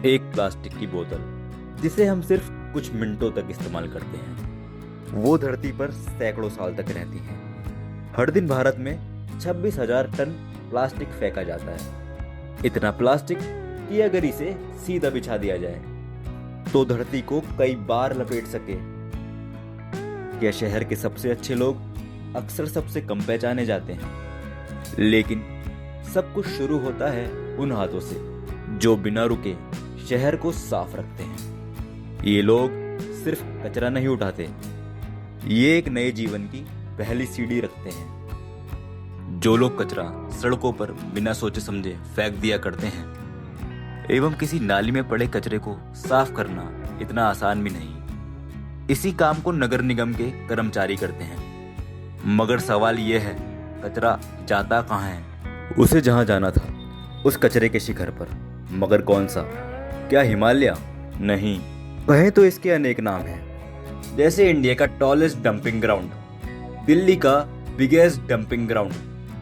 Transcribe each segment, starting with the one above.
एक प्लास्टिक की बोतल जिसे हम सिर्फ कुछ मिनटों तक इस्तेमाल करते हैं, वो धरती पर सैकड़ों साल तक रहती है। हर दिन भारत में 26,000 टन प्लास्टिक फेंका जाता है। इतना प्लास्टिक कि अगर इसे सीधा बिछा दिया जाए तो धरती को कई बार लपेट सके। क्या शहर के सबसे अच्छे लोग अक्सर सबसे कम पहचाने जाते हैं, लेकिन सब कुछ शुरू होता है उन हाथों से जो बिना रुके शहर को साफ रखते हैं। ये लोग सिर्फ कचरा नहीं उठाते, ये एक नए जीवन की पहली सीढ़ी रखते हैं। जो लोग कचरा सड़कों पर बिना सोचे समझे फेंक दिया करते हैं, एवं किसी नाली में पड़े कचरे को साफ करना इतना आसान भी नहीं। इसी काम को नगर निगम के कर्मचारी करते हैं। मगर सवाल यह है, कचरा जाता कहाँ है? उसे जहाँ जाना था उस कचरे के शिखर पर, मगर कौन सा? क्या हिमालय? नहीं, कहें तो इसके अनेक नाम हैं, जैसे इंडिया का टॉलेस्ट डंपिंग ग्राउंड, दिल्ली का बिगेस्ट डंपिंग ग्राउंड,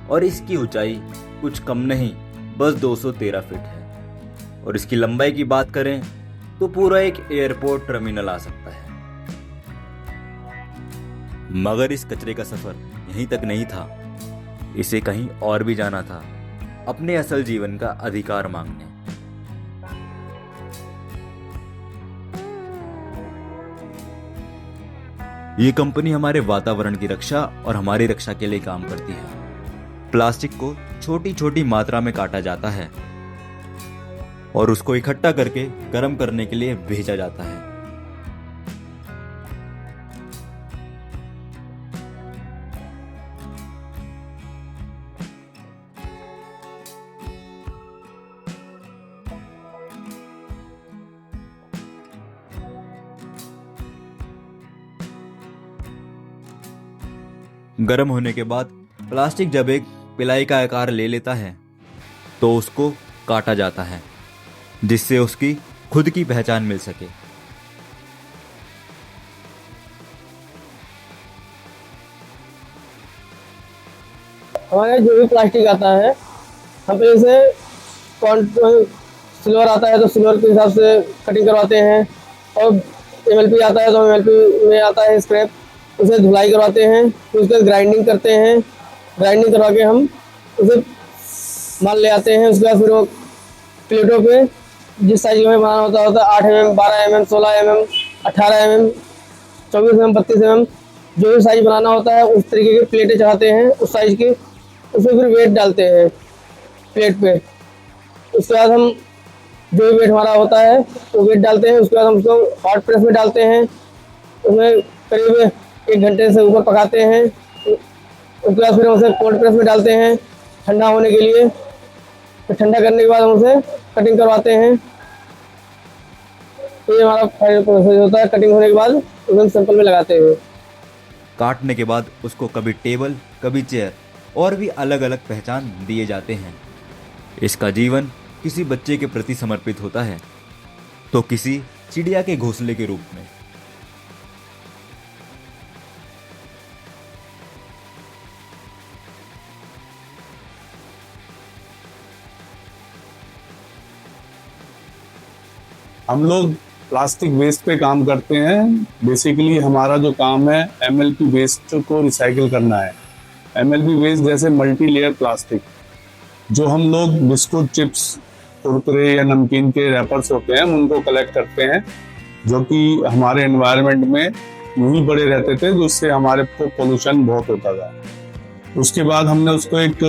और इसकी ऊंचाई कुछ कम नहीं बस 213 फीट है। और इसकी लंबाई की बात करें तो पूरा एक एयरपोर्ट टर्मिनल आ सकता है। मगर इस कचरे का सफर यहीं तक नहीं था, इसे कहीं और भी जाना था, अपने असल जीवन का अधिकार मांगने। ये कंपनी हमारे वातावरण की रक्षा और हमारी रक्षा के लिए काम करती है। प्लास्टिक को छोटी छोटी मात्रा में काटा जाता है और उसको इकट्ठा करके गर्म करने के लिए भेजा जाता है। गर्म होने के बाद प्लास्टिक जब एक पिलाई का आकार ले लेता है तो उसको काटा जाता है, जिससे उसकी खुद की पहचान मिल सके। हमारे जो भी प्लास्टिक आता है, हम पहले से सिल्वर आता है तो सिल्वर के हिसाब से कटिंग करवाते हैं, और एमएलपी आता है तो एमएलपी में आता है स्क्रैप, उसे धुलाई करवाते हैं, फिर उसके ग्राइंडिंग करते हैं। ग्राइंडिंग करवा के हम उसे माल ले आते हैं। उसके बाद फिर वो प्लेटों पे जिस साइज में बनाना होता है 8 mm, 12 mm, 16 mm, 18 mm, 24 mm, 32 mm, जो भी साइज बनाना होता है उस तरीके की प्लेटें चढ़ाते हैं उस साइज की। उसमें फिर वेट डालते हैं प्लेट पे। उसके बाद हम जो भी वेट हमारा होता है वो वेट डालते हैं। उसके बाद हम उसको हॉट प्रेस में डालते हैं, उसमें करीब 1 घंटे से ऊपर पकाते हैं। उसके बाद फिर हम उसे कोल्ड प्रेस में डालते हैं ठंडा होने के लिए। फिर ठंडा करने के बाद हम उसे कटिंग करवाते हैं। तो ये हमारा फाइनल प्रोसेस होता है। कटिंग होने के बाद उसे हम सैंपल में लगाते हैं। काटने के बाद उसको कभी टेबल, कभी चेयर और भी अलग अलग पहचान दिए जाते हैं। इसका जीवन किसी बच्चे के प्रति समर्पित होता है तो किसी चिड़िया के घोंसले के रूप में। हम लोग प्लास्टिक वेस्ट पे काम करते हैं। बेसिकली हमारा जो काम है एमएलपी वेस्ट को रिसाइकिल करना है। एमएलपी वेस्ट जैसे मल्टी लेयर प्लास्टिक, जो हम लोग बिस्कुट, चिप्स, कुरकुरे या नमकीन के रैपर्स होते हैं उनको कलेक्ट करते हैं, जो कि हमारे एनवायरनमेंट में यूं ही पड़े रहते थे, जिससे हमारे को पोल्यूशन बहुत होता था। उसके बाद हमने उसको एक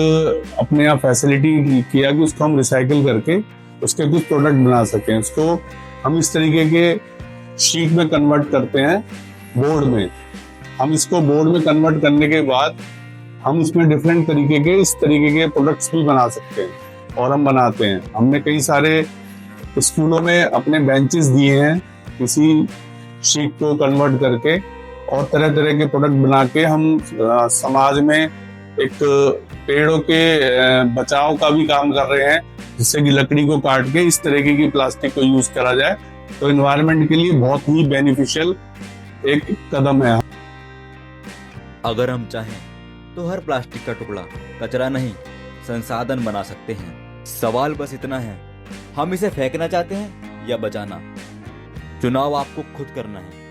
अपने यहाँ फैसिलिटी किया कि उसको हम रिसाइकिल करके उसके कुछ प्रोडक्ट बना सकें। उसको हम इस तरीके के शीट में कन्वर्ट करते हैं, बोर्ड में। हम इसको बोर्ड में कन्वर्ट करने के बाद हम इसमें डिफरेंट तरीके के इस तरीके के प्रोडक्ट्स भी बना सकते हैं, और हम बनाते हैं। हमने कई सारे स्कूलों में अपने बेंचेस दिए हैं किसी शीट को कन्वर्ट करके, और तरह तरह के प्रोडक्ट बना के हम समाज में एक पेड़ों के बचाव का भी काम कर रहे हैं, जिससे कि लकड़ी को काट के इस तरीके की प्लास्टिक को यूज करा जाए। तो एनवायरनमेंट के लिए बहुत ही बेनिफिशियल एक कदम है। अगर हम चाहें तो हर प्लास्टिक का टुकड़ा कचरा नहीं, संसाधन बना सकते हैं। सवाल बस इतना है, हम इसे फेंकना चाहते हैं या बचाना, चुनाव आपको खुद करना है।